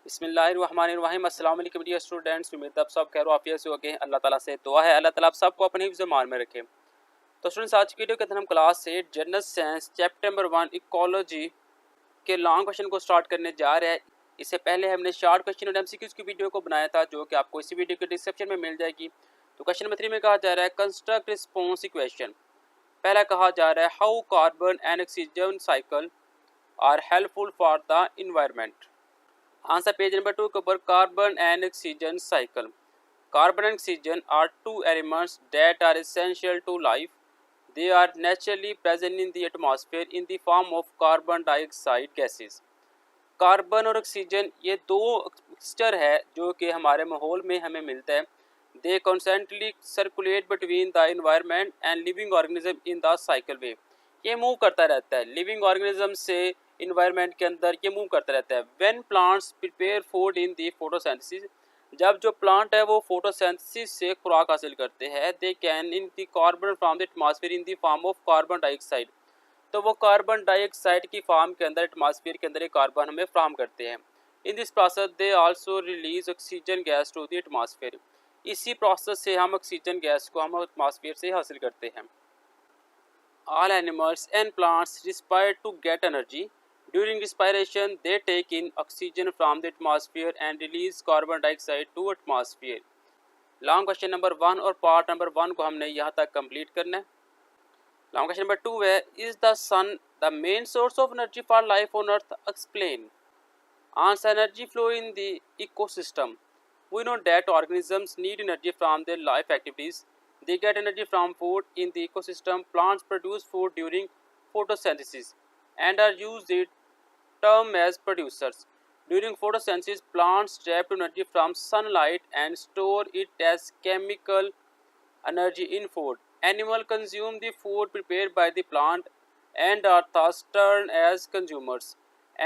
बिस्मिल्लाहिर्रहमानिर्रहीम। अस्सलाम वालेकुम डियर स्टूडेंट्स, उम्मीद आप सब खैर आफियत से होंगे। अल्लाह ताला से दुआ है अल्लाह ताला आप सबको अपने हिफ्ज़ ईमान में रखे। तो स्टूडेंट्स, आज की वीडियो के अंदर हम class 8 general science chapter number 1 ecology के लॉन्ग क्वेश्चन को स्टार्ट करने जा रहे हैं। इससे पहले हमने शॉर्ट क्वेश्चन और एमसीक्यूज की वीडियो को बनाया था, जो कि आपको इसी वीडियो के डिस्क्रिप्शन में मिल जाएगी। तो क्वेश्चन नंबर 3 में कहा जा रहा है कंस्ट्रक्ट रिस्पॉन्स इक्वेशन। पहला कहा जा रहा है how carbon and oxygen cycle are helpful for the environment. Answer page number 2 के ऊपर carbon and oxygen cycle. Carbon and oxygen are two elements that are essential to life. They are naturally present in the atmosphere in the form of carbon dioxide gases. Carbon और oxygen ये दो mixture है जो कि हमारे माहौल में हमें मिलता है। They constantly circulate between the environment and living organism in the cycle way. ये मूव करता रहता है लिविंग ऑर्गेनिज्म से इन्वायरमेंट के अंदर, ये मूव करता रहता है। When plants prepare food in the photosynthesis, जब जो प्लांट है वो फोटोसिंथेसिस से खुराक हासिल करते हैं, they can in the carbon from the atmosphere in the form of carbon dioxide. तो वो कार्बन डाइऑक्साइड की फॉर्म के अंदर एटमॉस्फेयर के अंदर एक कार्बन हमें फ्राहम करते हैं। In this process they also release oxygen gas to the atmosphere. इसी प्रोसेस से हम ऑक्सीजन गैस को हम एटमॉस्फेयर से हासिल करते हैं। All animals and plants respire to get energy. During respiration, they take in oxygen from the atmosphere and release carbon dioxide to atmosphere. Long question number 1 और पार्ट नंबर 1 को हमने यहाँ तक कंप्लीट करना है। लॉन्ग क्वेश्चन नंबर 2 है is the sun the main source of energy for life on earth, explain. Answer energy flow in the ecosystem. We know that organisms need energy from their life activities. They get energy from food in the ecosystem. Plants produce food during photosynthesis and are used the term as producers. During photosynthesis, plants trap energy from sunlight and store it as chemical energy in food. Animals consume the food prepared by the plant and are thus termed as consumers.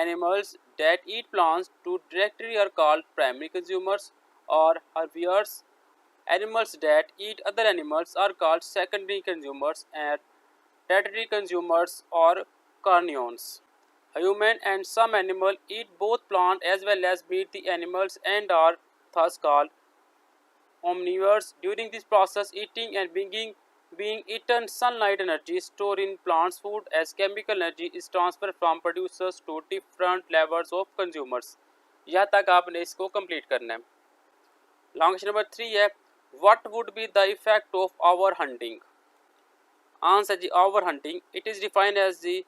Animals that eat plants to directly are called primary consumers or herbivores. Animals that eat other animals are called secondary consumers and tertiary consumers or carnivores. Human and some animals eat both plant as well as meat. The animals and are thus called omnivores. During this process, eating and being eaten, sunlight energy stored in plants' food as chemical energy is transferred from producers to different levels of consumers. यहाँ तक आपने इसको complete करना है। Long question number 3 है what would be the effect of over hunting. Answer जी over hunting it is defined as the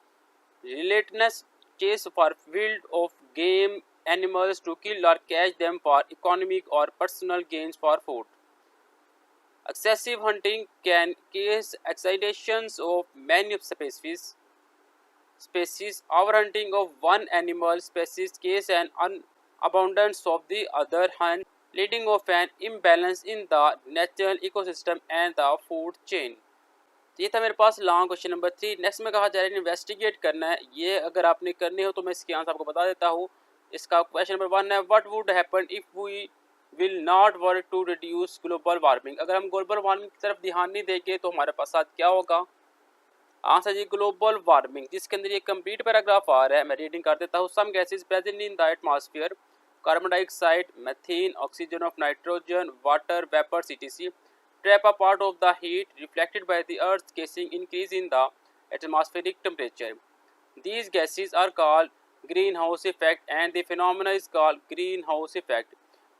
relentless chase for wild of game animals to kill or catch them for economic or personal gains for food. Excessive hunting can cause excidations of many species. Overhunting of one animal species causes an abundance of the other hunt, leading of an imbalance in the natural ecosystem and the food chain. ये था मेरे पास long question number 3। Next में कहा जा रहा है investigate करना है। ये अगर आपने करने हो तो मैं इसके आंसर आपको बता देता हूँ। इसका क्वेश्चन नंबर 1 है what would happen if we will not work to reduce global warming. अगर हम ग्लोबल वार्मिंग की तरफ ध्यान नहीं देंगे तो हमारे पास साथ क्या होगा। आंसर जी ग्लोबल वार्मिंग, जिसके अंदर ये कंप्लीट पैराग्राफ आ रहा है, मैं रीडिंग कर देता हूँ। Some gases present in the atmosphere, carbon dioxide, methane, oxygen of nitrogen, water vapours etc. trap a part of the heat reflected by the Earth's casing, increase in the atmospheric temperature. These gases are called greenhouse effect and the phenomena is called greenhouse effect.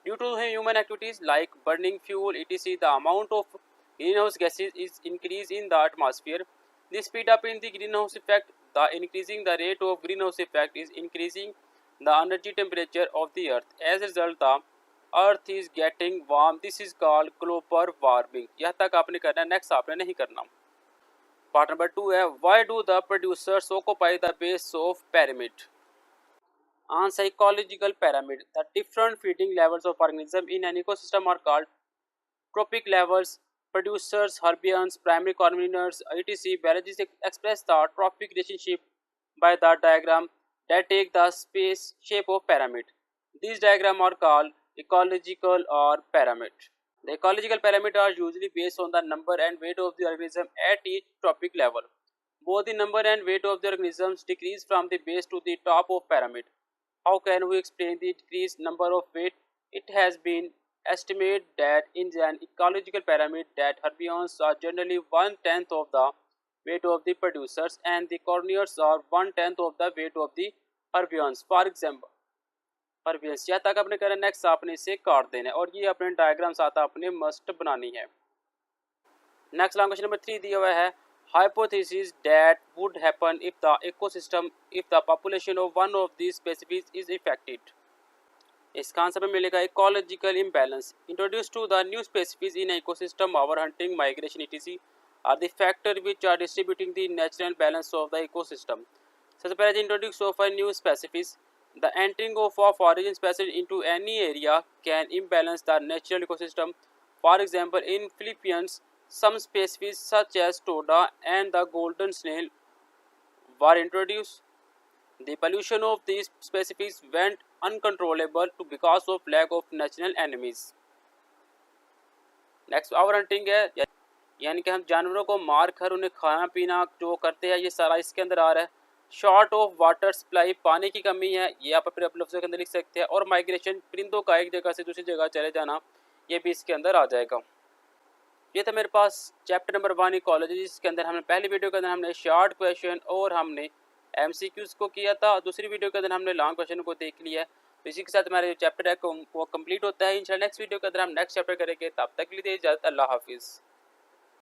Due to human activities like burning fuel etc., the amount of greenhouse gases is increased in the atmosphere. This speed up in the greenhouse effect. The increasing the rate of greenhouse effect is increasing the energy temperature of the Earth. As a result, the earth is getting warm, this is called global warming. यह तक आपने करना है, next आपने नहीं करना। Part number 2 है why do the producers occupy the base of pyramid। Answer ecological pyramid। The different feeding levels of organism in an ecosystem are called trophic levels, producers, herbivores, primary consumers etc. Biologists express the trophic relationship by the diagram that take the space shape of pyramid. These diagrams are called ecological or pyramid. The ecological pyramid are usually based on the number and weight of the organism at each trophic level. Both the number and weight of the organisms decrease from the base to the top of pyramid. How can we explain the decreased number of weight? It has been estimated that in an ecological pyramid that herbivores are generally one-tenth of the weight of the producers and the carnivores are one-tenth of the weight of the herbivores. For example, herbivores यहाँ तक आपने करना, next आपने इसे काट देना है और ये अपने डायग्राम साथ आपने मस्ट बनानी है। नेक्स्ट लॉन्ग क्वेश्चन नंबर 3 दिया हुआ है hypothesis that would happen if the ecosystem if the population of one of these species is affected। इसका आंसर में मिलेगा ecological imbalance. Introduce to the new species in ecosystem over hunting migration etc are the factor which are distributing the natural balance of the ecosystem. सबसे पहले introduce of a new species. The entering of a foreign species into any area can imbalance the natural ecosystem. For example in Philippines some species such as toda and the golden snail were introduced. The pollution of these species went uncontrollable because of lack of natural enemies. Next our hunting है, यानी कि हम जानवरों को मार कर उन्हें खाना पीना जो करते हैं, ये सारा इसके अंदर आ रहा है। शॉर्ट ऑफ वाटर सप्लाई, पानी की कमी है, ये आप अपने लफ्ज़ों के अंदर लिख सकते हैं। और माइग्रेशन, परिंदों का एक जगह से दूसरी जगह चले जाना, ये भी इसके अंदर आ जाएगा। ये था मेरे पास चैप्टर नंबर 1 इकोलॉजी, जिसके अंदर हमने पहली वीडियो के अंदर हमने शॉर्ट क्वेश्चन और हमने एमसीक्यूज़ को किया था। दूसरी वीडियो के अंदर हमने लॉन्ग क्वेश्चन को देख लिया है। तो इसी के साथ हमारा जो चैप्टर है वो कंप्लीट होता है। इंशाल्लाह नेक्स्ट वीडियो के अंदर हम नेक्स्ट चैप्टर करेंगे। तब तक के लिए इजाज़त, अल्लाह हाफिज़।